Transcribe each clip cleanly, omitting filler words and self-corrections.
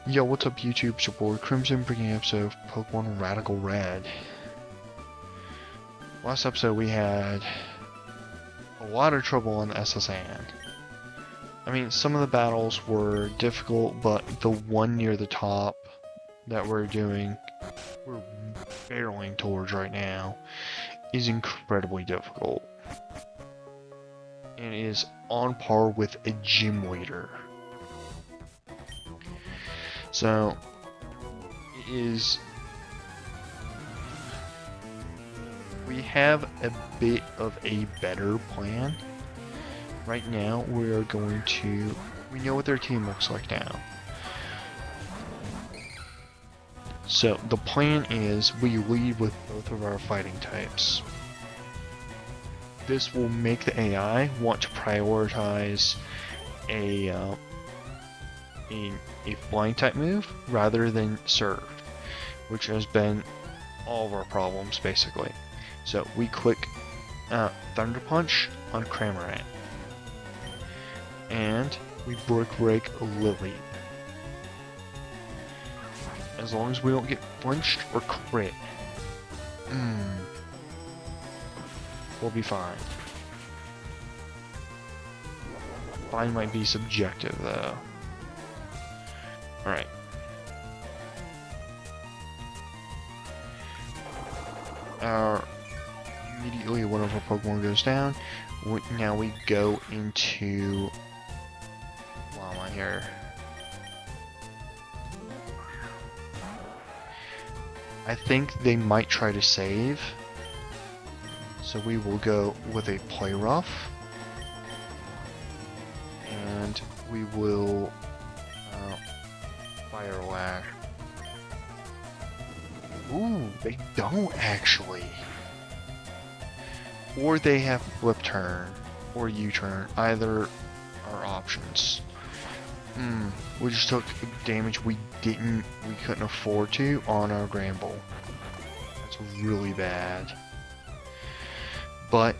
Yo, what's up YouTube? It's your boy Crimson, bringing an episode of Pokemon Radical Red. Last episode we had a lot of trouble on the SSN. I mean, some of the battles were difficult, but the one near the top that we're barreling towards right now is incredibly difficult. And is on par with a gym leader. So, we have a bit of a better plan. Right now, we know what their team looks like now. So, the plan is we lead with both of our fighting types. This will make the AI want to prioritize a flying type move rather than serve, which has been all of our problems basically. So we click Thunder Punch on Cramorant, and we Brick Break Lily. As long as we don't get flinched or crit, we'll be fine. Fine might be subjective though. Alright. Immediately one of our Pokemon goes down. Now we go into Llama here. I think they might try to save. So we will go with a Play Rough. And we will Fire Lash. Ooh, they don't actually. Or they have Flip Turn or U-Turn. Either are options. We just took damage we couldn't afford to on our Gramble. That's really bad. But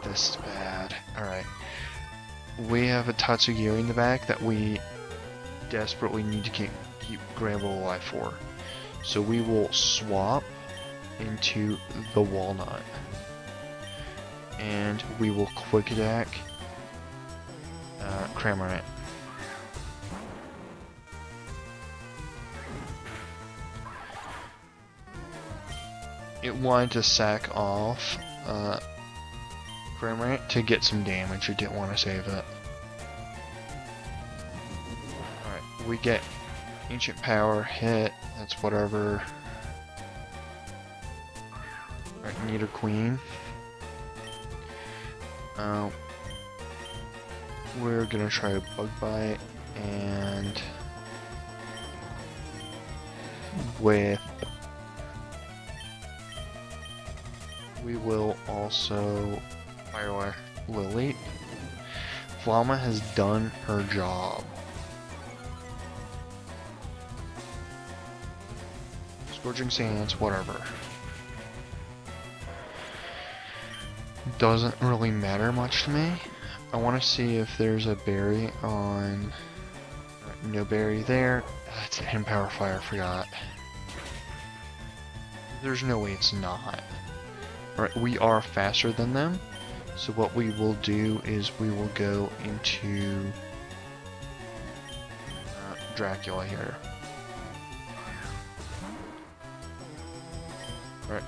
this is bad. Alright. We have a Tatsugiri in the back that we desperately need to keep Gramble alive for. So we will swap into the Walnut. And we will Quick Attack Cramorant. It wanted to sack off Cramorant to get some damage. It didn't want to save it. Alright, we get Ancient Power, hit, that's whatever. Alright, Nido Queen. We're gonna try a Bug Bite, and we will also Fire Lily. Flama has done her job. Scorching Sands, whatever. Doesn't really matter much to me. I want to see if there's a berry on... No berry there. That's an Power Fire, I forgot. There's no way it's not. Alright, we are faster than them. So what we will do is we will go into Dracula here. Alright,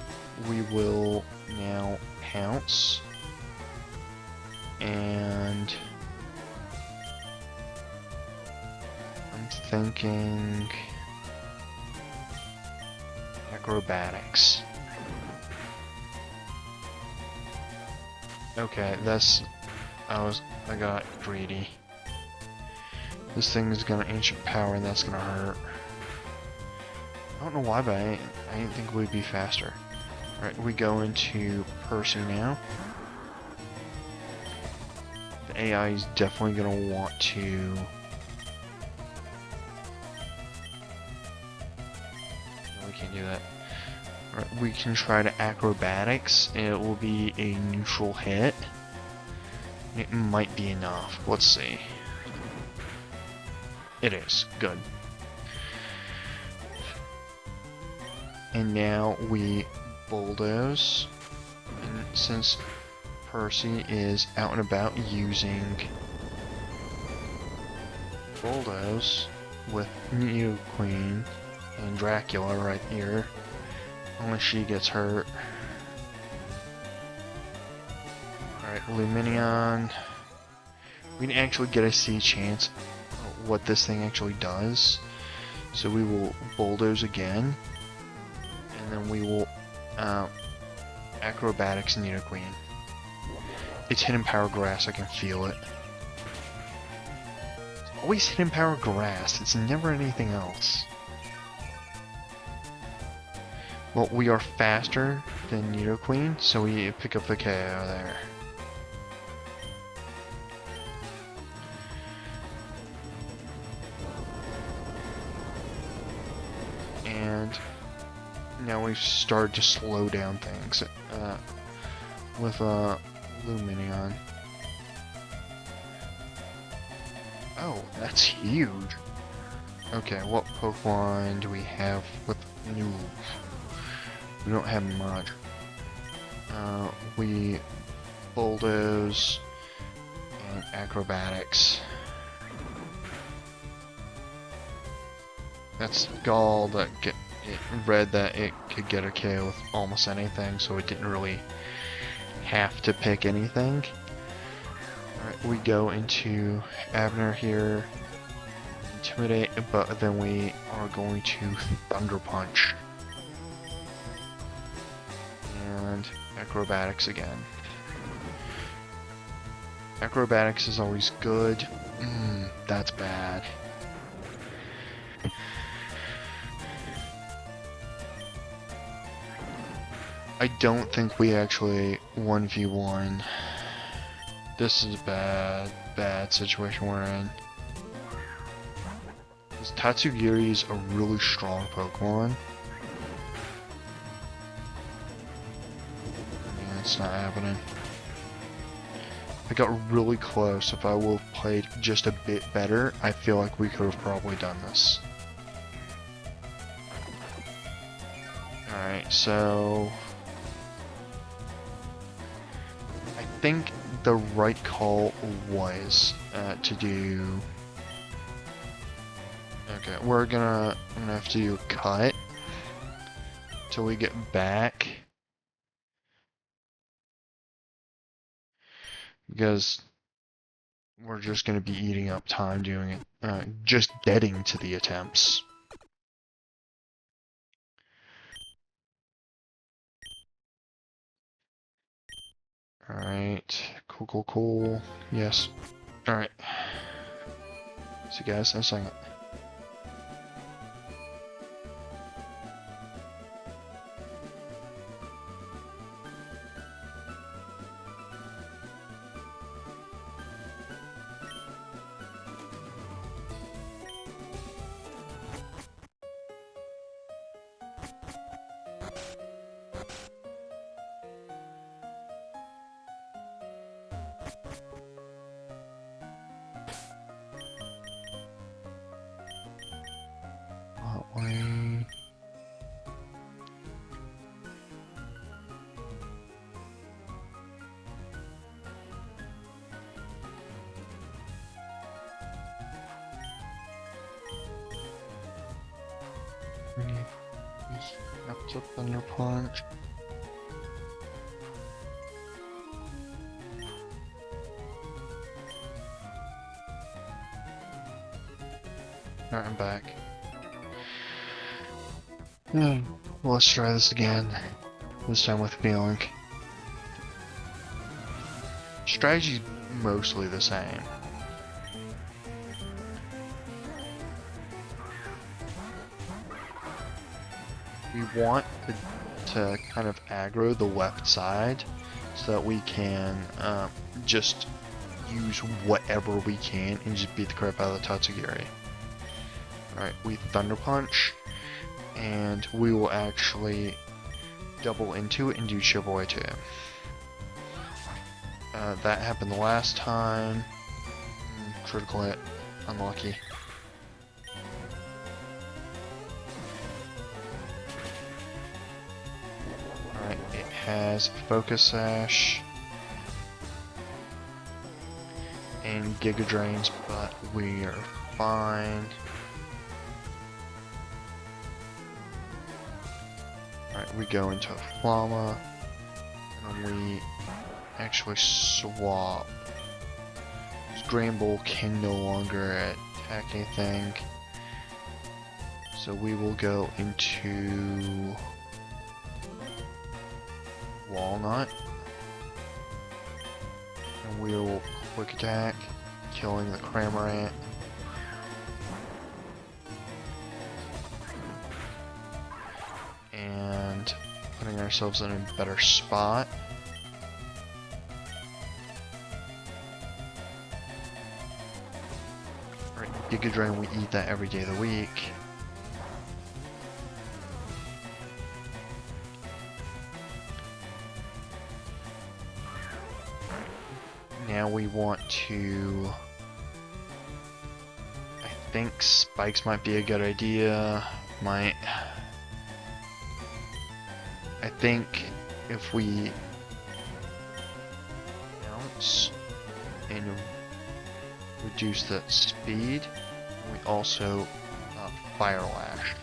we will now pounce. And I'm thinking acrobatics. Okay, I got greedy. This thing is gonna Ancient Power and that's gonna hurt. I don't know why, but I didn't think we'd be faster. Alright, we go into Percy now. The AI is definitely gonna want to... No, we can't do that. Alright, we can try to acrobatics, and it will be a neutral hit. It might be enough. Let's see. It is. Good. And now we bulldoze. And since Percy is out and about using bulldoze with Neo Queen and Dracula right here, only she gets hurt. Alright, Luminion. We didn't actually get a see chance what this thing actually does. So we will bulldoze again. And then we will acrobatics Neo Queen. It's hidden power grass, I can feel it. It's always hidden power grass, it's never anything else. Well, we are faster than Neo Queen, so we pick up the KO there. And now we've started to slow down things with Luminion. Oh, that's huge. Okay, what Pokemon do we have with new? We don't have much. We bulldoze and acrobatics. That's Gall that it read that it could get a KO with almost anything, so it didn't really have to pick anything. Alright, we go into Abner here, Intimidate, but then we are going to Thunder Punch. And acrobatics again. Acrobatics is always good. That's bad. I don't think we actually 1v1. This is a bad situation we're in. This Tatsugiri is a really strong Pokemon. Yeah, it's not happening. I got really close. If I would have played just a bit better, I feel like we could have probably done this. Alright, so I think the right call was to do. Okay, I'm gonna have to do a cut till we get back, because we're just gonna be eating up time doing it, just getting to the attempts. Alright, cool. Yes. Alright. See you guys in a second. Way. Up to Thunder Punch. Alright, I'm back. Well, let's try this again. This time with feeling. Strategy's mostly the same. We want to kind of aggro the left side so that we can just use whatever we can and just beat the crap out of the Tatsugiri. Alright, we Thunder Punch, and we will actually double into it and do Chip Away to him. That happened the last time. Critical hit. Unlucky. has Focus Sash and Giga Drains, but we are fine. Alright, we go into Flama, and we actually swap. Scramble can no longer attack anything, so we will go into Walnut, and we will quick attack, killing the Cramorant. And putting ourselves in a better spot. Alright, Giga Drain, we eat that every day of the week. Now we want to... I think spikes might be a good idea. Might... I think if we bounce and reduce that speed, we also Fire Lash.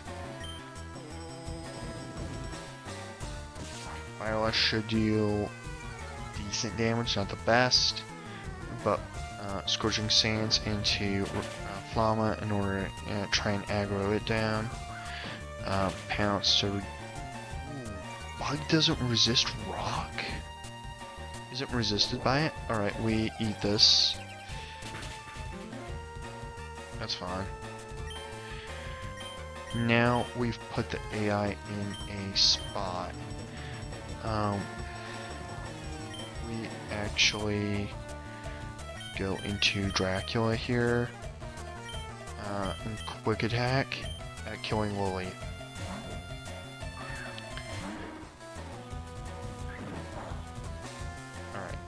Fire Lash should deal decent damage, not the best, but Scorching Sands into Flama in order to try and aggro it down. Pounce to... Bug doesn't resist rock? Isn't resisted by it? Alright, we eat this. That's fine. Now we've put the AI in a spot. We actually go into Dracula here and quick attack at killing Lily. Alright.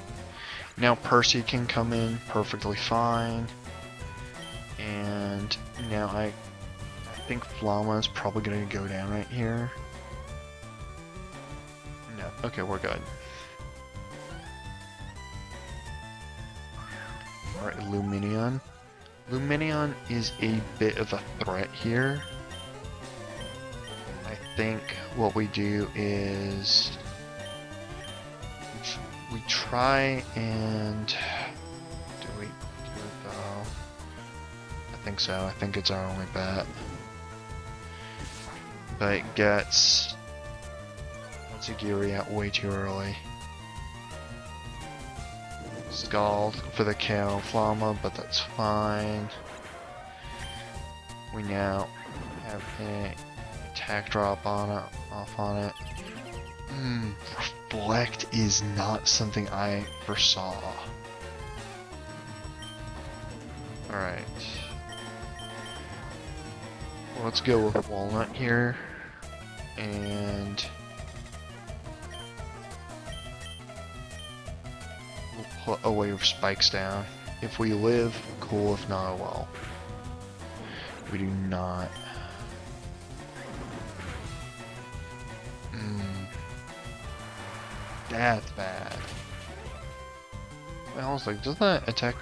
Now Percy can come in perfectly fine. And now I think Flama is probably going to go down right here. No. Okay, we're good. Alright, Luminion. Luminion is a bit of a threat here. I think what we do is we try and do we do it though? I think so. I think it's our only bet. But it gets Matsugiri out way too early. Scald for the KO Flama, but that's fine. We now have an attack drop on it, off on it. Reflect is not something I foresaw. Alright. Well, let's go with Walnut here. And we'll put a wave of spikes down. If we live, cool. If not, well. We do not. That's bad. I was like, doesn't that attack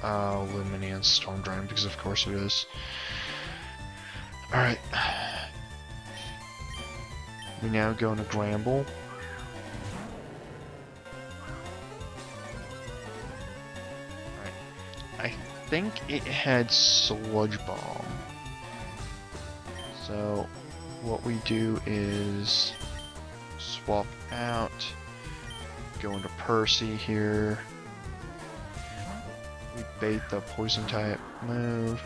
Luminion Storm Drain? Because of course it is. Alright. We now go into Gramble. Alright. I think it had Sludge Bomb. So what we do is swap out, go into Percy here. We bait the poison type move.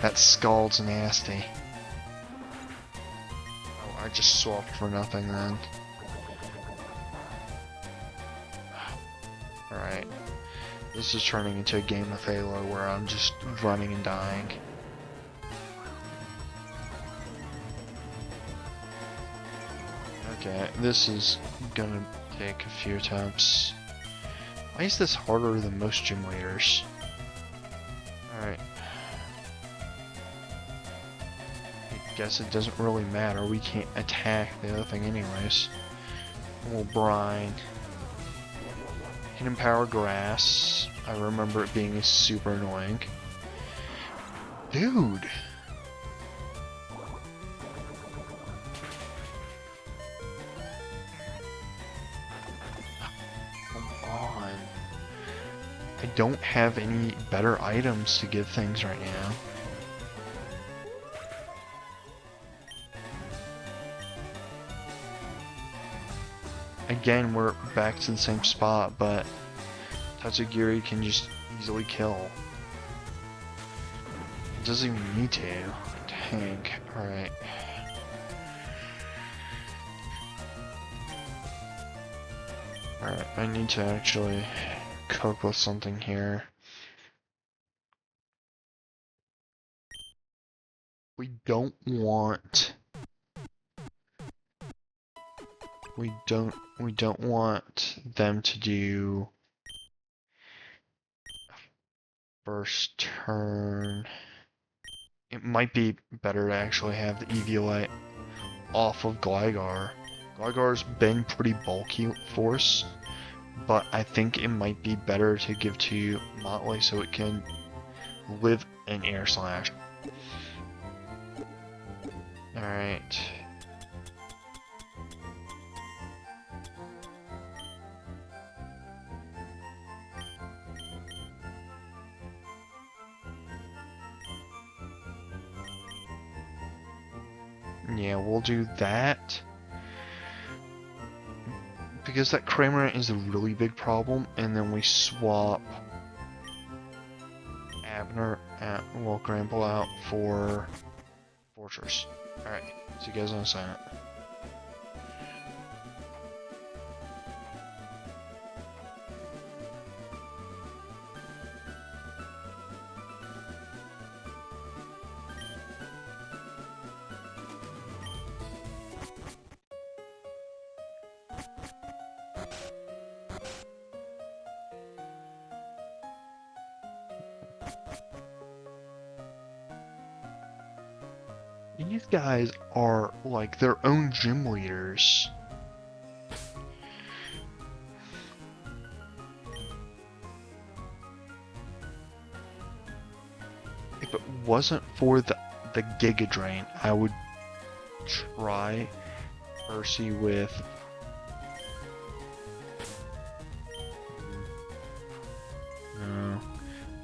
That Scald's nasty. Oh, I just swapped for nothing then. Alright. This is turning into a game of Halo where I'm just running and dying. Okay, this is gonna take a few attempts. Why is this harder than most gym leaders? Alright. guess it doesn't really matter. We can't attack the other thing anyways. We'll brine. Hidden power grass. I remember it being super annoying. Dude! Come on. I don't have any better items to give things right now. Again, we're back to the same spot, but Tatsugiri can just easily kill. It doesn't even need to. Tank. Alright. Alright, I need to actually cook with something here. We don't want... We don't want them to do first turn. It might be better to actually have the Eviolite off of Gligar. Gligar's been pretty bulky for us, but I think it might be better to give to Motley so it can live in Air Slash. Alright. Yeah, we'll do that. Because that Cramorant is a really big problem, and then we swap Abner at Gramble out for Fortress. Alright, see you guys in a second. These guys are like their own gym leaders. If it wasn't for the Giga Drain, I would try Percy with no.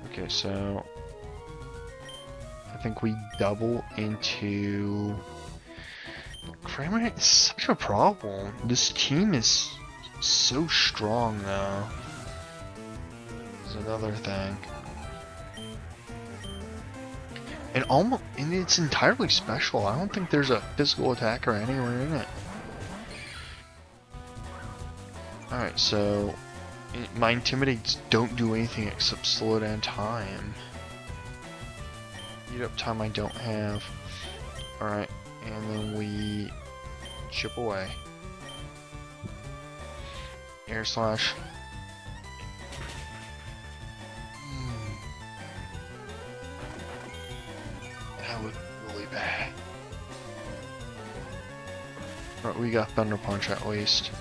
Okay, so I think we double into Cramorant is such a problem. This team is so strong though. Is another thing. And it's entirely special. I don't think there's a physical attacker anywhere in it. Alright, so my Intimidates don't do anything except slow down time. Eat up time I don't have. Alright, and then we chip away. Air Slash. That would be really bad. Alright, we got Thunder Punch at least.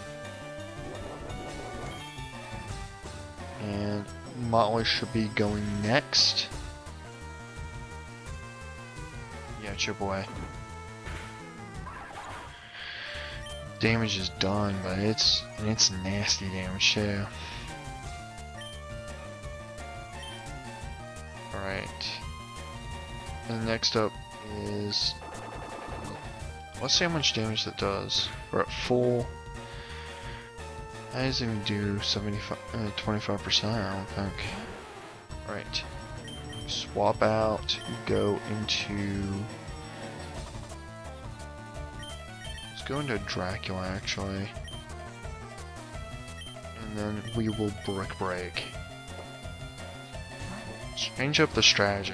And Motley should be going next. Yeah, chip away. Damage is done, but it's nasty damage too. Alright. And next up is... Let's see how much damage that does. We're at full... That doesn't even do 25%, I don't think. Alright. Swap out, go into... Let's go into Dracula actually. And then we will Brick Break. Change up the strategy.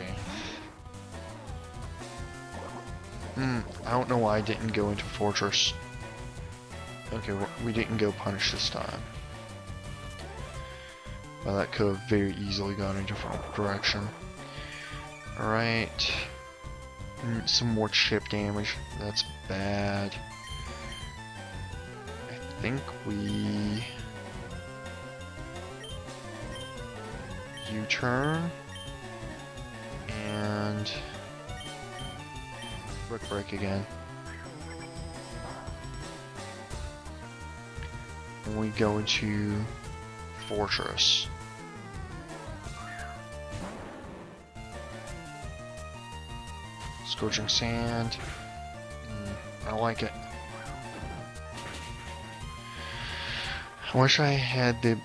I don't know why I didn't go into Fortress. Okay, we didn't go Punish this time. Well, that could have very easily gone in a different direction. Alright. some more chip damage. That's bad. I think we U-turn and Brick Break again. And we go into Fortress. Scorching Sand. I like it. I wish I had the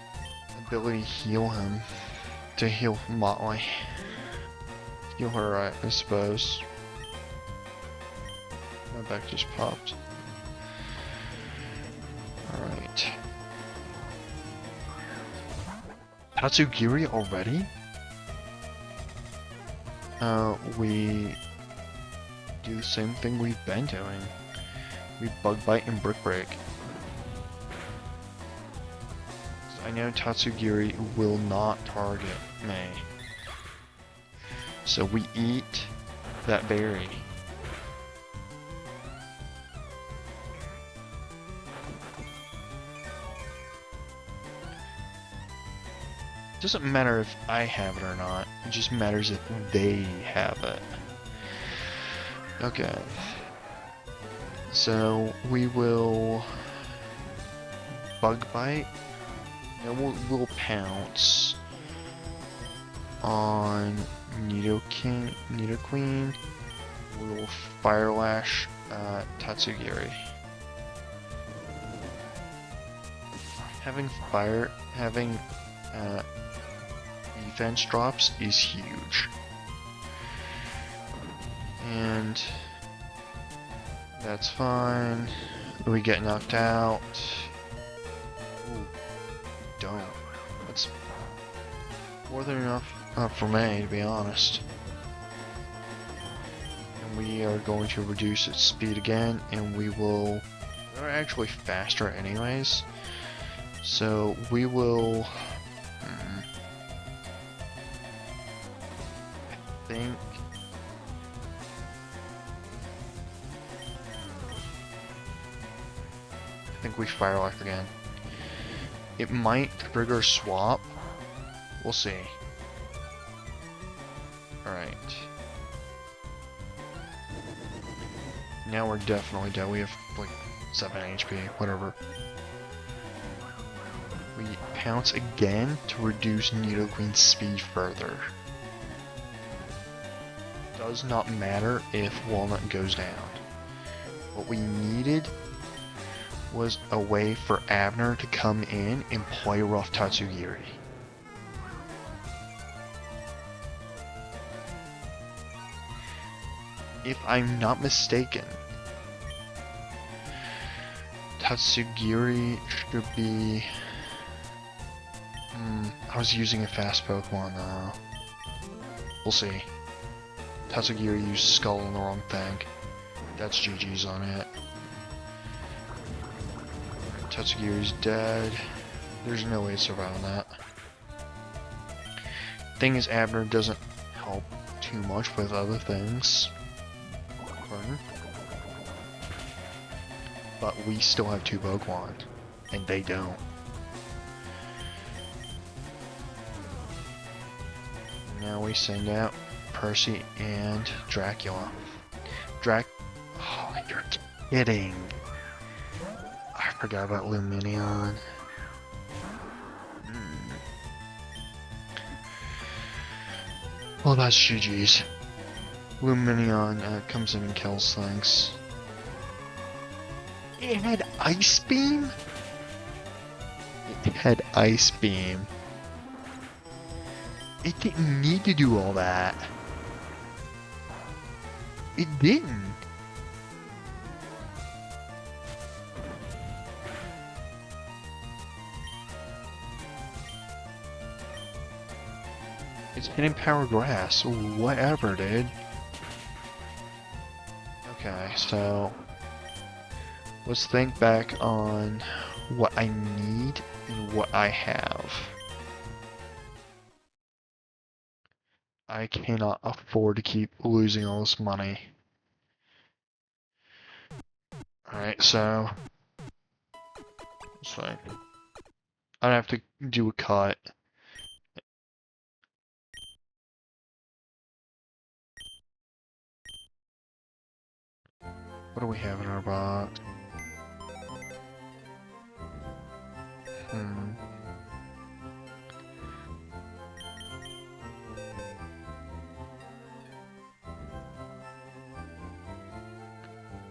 ability to heal him. To heal Motley. Heal her, I suppose. My back just popped. Alright. Tatsugiri already? We do the same thing we've been doing. We Bug Bite and Brick Break. I know Tatsugiri will not target me. So we eat that berry. It doesn't matter if I have it or not. It just matters if they have it. Okay. So we will Bug Bite. And we'll pounce on Nidoqueen. We'll Fire Lash Tatsugiri. Having defense drops is huge. And that's fine. We get knocked out. Ooh, don't. That's more than enough for me, to be honest. And we are going to reduce its speed again, and we're actually faster anyways. So we will... I think we Fire Life again. It might trigger swap. We'll see. Alright. Now we're definitely dead. We have like 7 HP, whatever. We pounce again to reduce Nidoqueen's speed further. Does not matter if Walnut goes down. What we needed was a way for Abner to come in and play rough Tatsugiri. If I'm not mistaken, Tatsugiri should be... I was using a fast Pokemon though. We'll see. Tatsugiri used Skull on the wrong thing. That's GG's on it. Tatsugiri's dead. There's no way to survive on that. Thing is, Abner doesn't help too much with other things. But we still have 2 Pokemon, and they don't. Now we send out Percy and Dracula. Oh, you're kidding. I forgot about Luminion. Well, that's GG's. Luminion comes in and kills things. It had Ice Beam? It had Ice Beam. It didn't need to do all that. It didn't. It's Hidden Power Grass. Whatever, dude. Okay, so let's think back on what I need and what I have. I cannot afford to keep losing all this money. Alright, so it's fine. I don't have to do a cut. What do we have in our box? Hmm.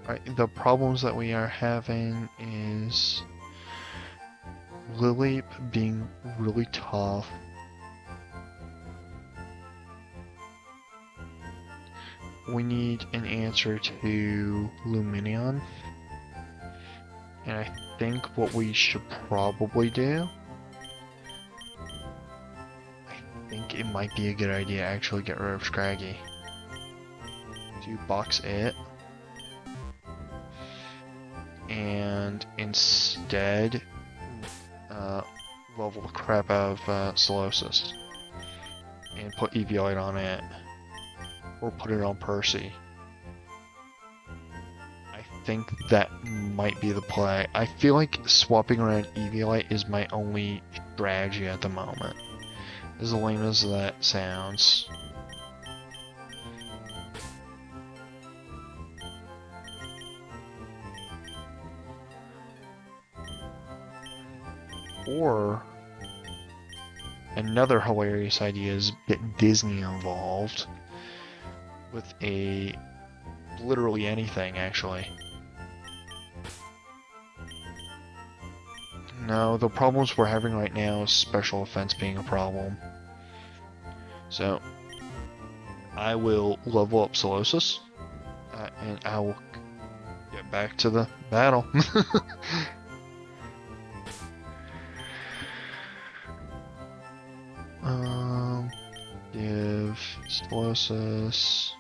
Right, the problems that we are having is Lily being really tough. We need an answer to Luminion. And I think what we should probably do, I think it might be a good idea to actually get rid of Scraggy. Do box it. And instead, level the crap out of Solosis. And put Eviolite on it. Or put it on Percy. I think that might be the play. I feel like swapping around Eviolite is my only strategy at the moment. As lame as that sounds. Or another hilarious idea is get Disney involved with a literally anything, actually. No, the problems we're having right now is special offense being a problem. So, I will level up Solosis, and I will get back to the battle. Give Solosis.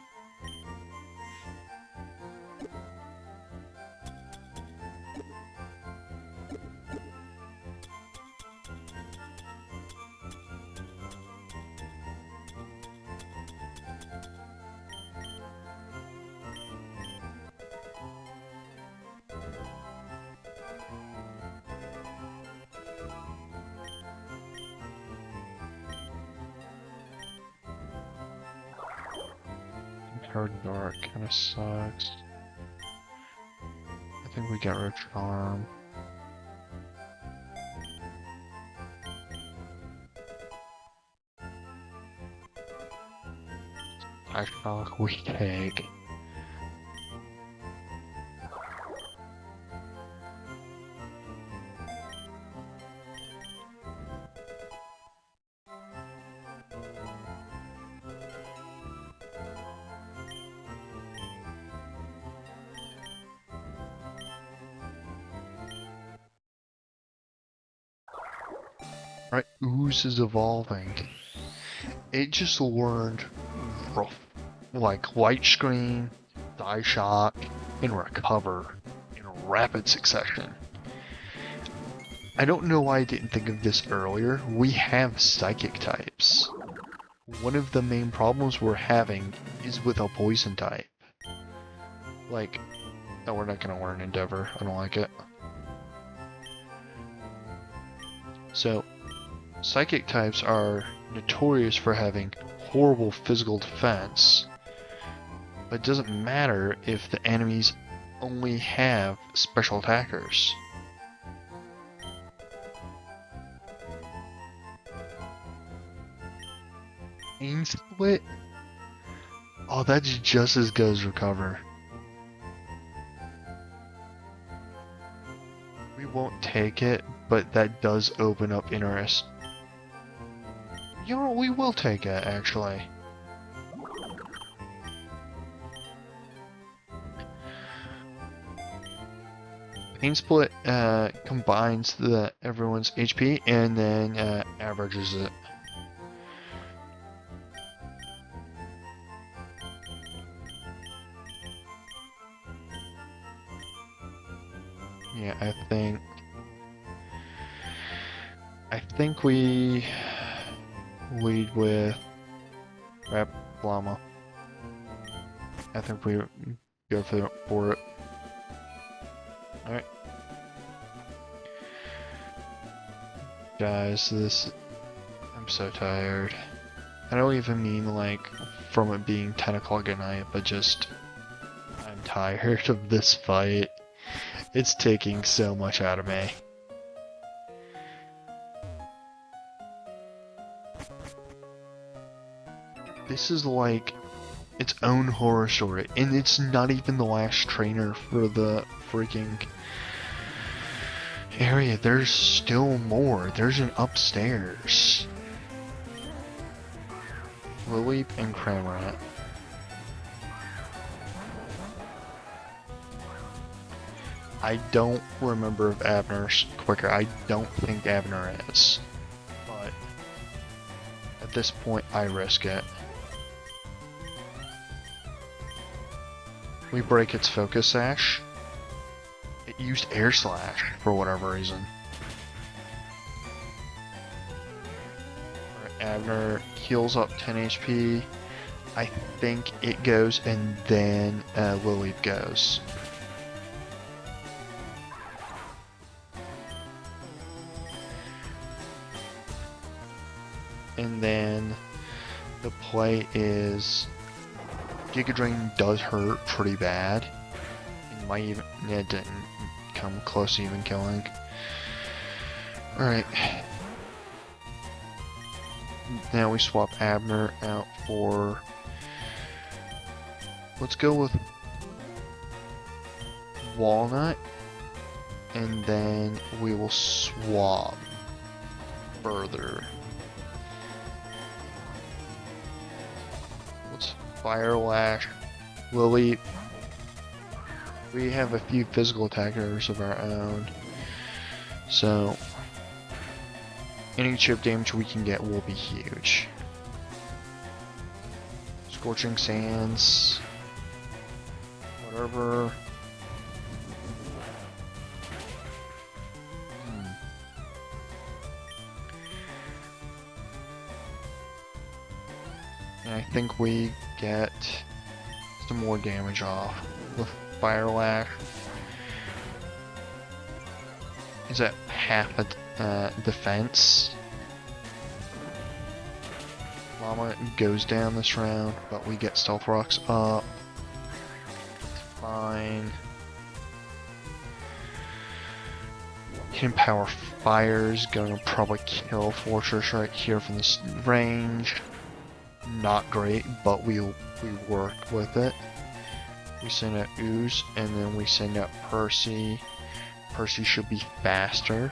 Hard Dark kinda sucks. I think we get rid of Charm. Shock we take. Right, Ooze is evolving. It just learned like Light Screen, Die Shock, and Recover in rapid succession. I don't know why I didn't think of this earlier. We have Psychic types. One of the main problems we're having is with a Poison type. Like, no, we're not gonna learn Endeavor. I don't like it. So, Psychic types are notorious for having horrible physical defense, but it doesn't matter if the enemies only have special attackers. Pain Split? Oh, that's just as good as Recover. We won't take it, but that does open up interest. You know, we will take it, actually. Pain Split combines everyone's HP and then averages it. Yeah, I think we lead with Rap Llama. I think we go for it. Alright. Guys, I'm so tired. I don't even mean like from it being 10 o'clock at night, but just I'm tired of this fight. It's taking so much out of me. This is like its own horror story, and it's not even the last trainer for the freaking area. There's still more. There's an upstairs. Lily and Cramorant. I don't remember if Abner's quicker. I don't think Abner is. But at this point, I risk it. We break its focus sash. It used Air Slash for whatever reason. Alright, Abner heals up 10 HP. I think it goes and then Lily goes. And then the play is Giga Drain does hurt pretty bad. It might even, yeah, it didn't come close to even killing. Alright. Now we swap Abner out for, let's go with Walnut, and then we will swap further. Let's Fire Lash, Lily. We have a few physical attackers of our own, so any chip damage we can get will be huge. Scorching Sands, whatever. And I think we get some more damage off with Fire Lash. Is that half a defense? Llama goes down this round, but we get Stealth Rocks up. It's fine. Hidden Power Fire's gonna probably kill Fortress right here from this range. Not great, but we work with it. We send out Ooze, and then we send out Percy. Percy should be faster.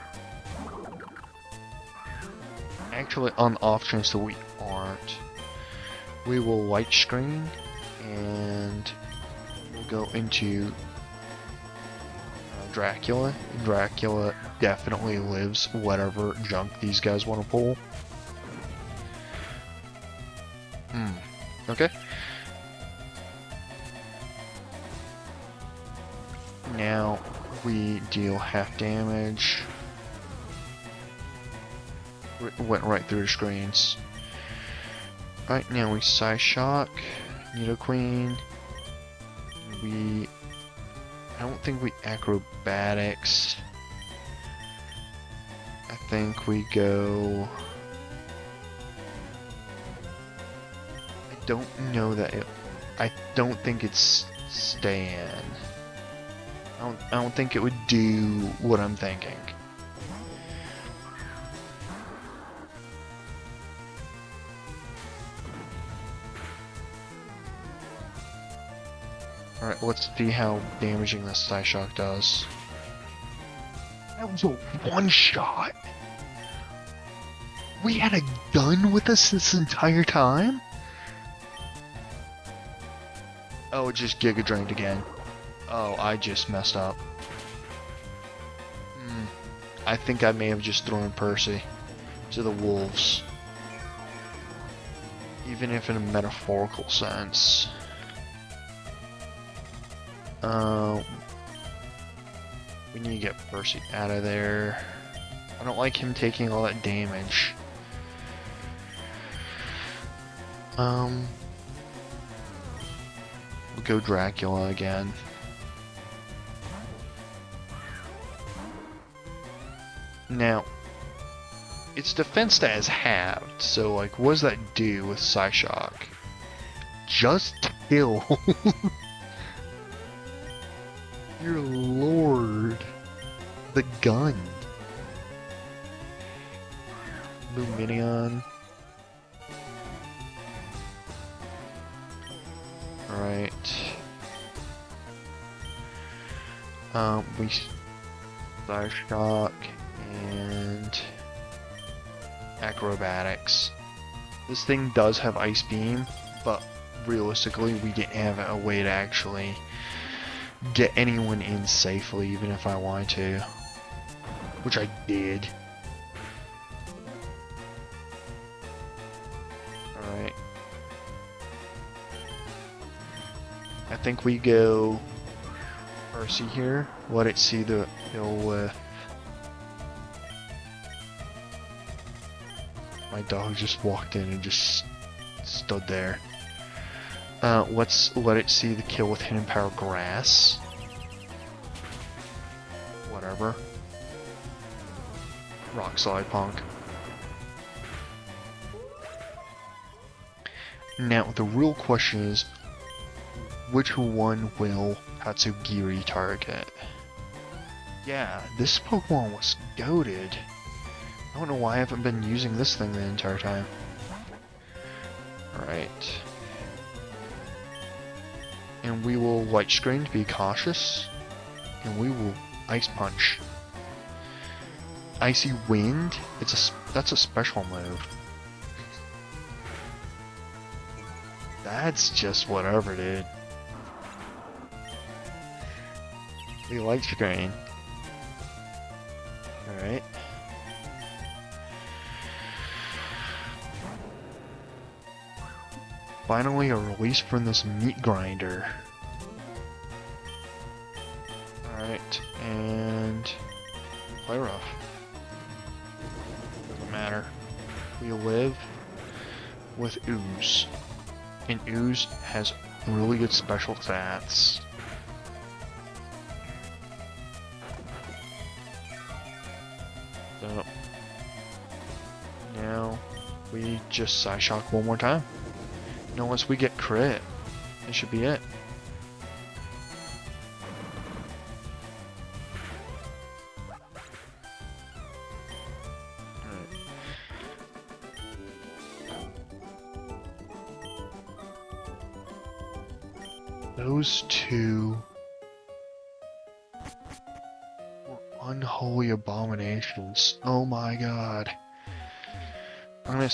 Actually, on the off chance that we aren't, we will Light Screen, and we'll go into Dracula. Dracula definitely lives whatever junk these guys want to pull. Okay. Now we deal half damage. Went right through the screens. Right now we Psy Shock, Nidoqueen. I don't think we Acrobatics. I think we go. I don't think it's stay in. I don't think it would do what I'm thinking. Alright, let's see how damaging this Psyshock does. That was a one-shot! We had a gun with us this entire time? Oh, it just Giga Drained again. Oh, I just messed up. I think I may have just thrown Percy to the wolves. Even if in a metaphorical sense. We need to get Percy out of there. I don't like him taking all that damage. We'll go Dracula again. Now, its defense stat is halved, so like, what does that do with Psyshock? Just kill. Your lord. The gun. Luminion. Alright. We Psyshock and acrobatics. This thing does have Ice Beam, but realistically we didn't have a way to actually get anyone in safely, even if I wanted to. Which I did. Alright. I think we go Percy here. Let it see the hill. My dog just walked in and just stood there. Let's let it see the kill with Hidden Power Grass. Whatever. Rock Slide Punk. Now, the real question is, which one will Tatsugiri target? Yeah, this Pokemon was goated. I don't know why I haven't been using this thing the entire time. Alright. And we will Light Screen to be cautious. And we will Ice Punch. Icy Wind? That's a special move. That's just whatever, dude. We Light Screen. Alright. Finally a release from this meat grinder. Alright, and play rough. Doesn't matter. We live with Ooze. And Ooze has really good special stats. So now we just Psyshock one more time. And once we get crit, it should be it. Alright. Those two were unholy abominations. Oh my god. I'm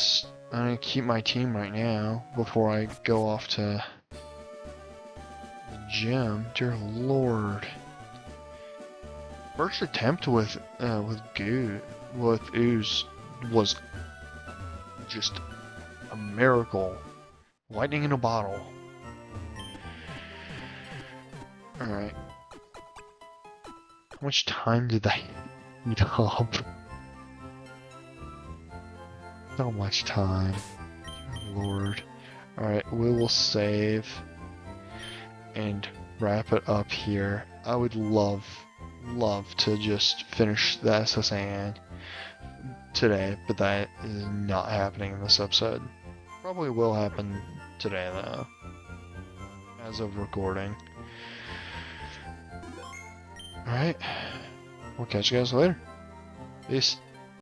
gonna keep my team right now before I go off to the gym. Dear lord. First attempt with Ooze was just a miracle. Lightning in a bottle. Alright. How much time did that eat up? So much time. Lord. Alright, we will save and wrap it up here. I would love to just finish the SSN today, but that is not happening in this episode. Probably will happen today though, as of recording. Alright, we'll catch you guys later. Peace.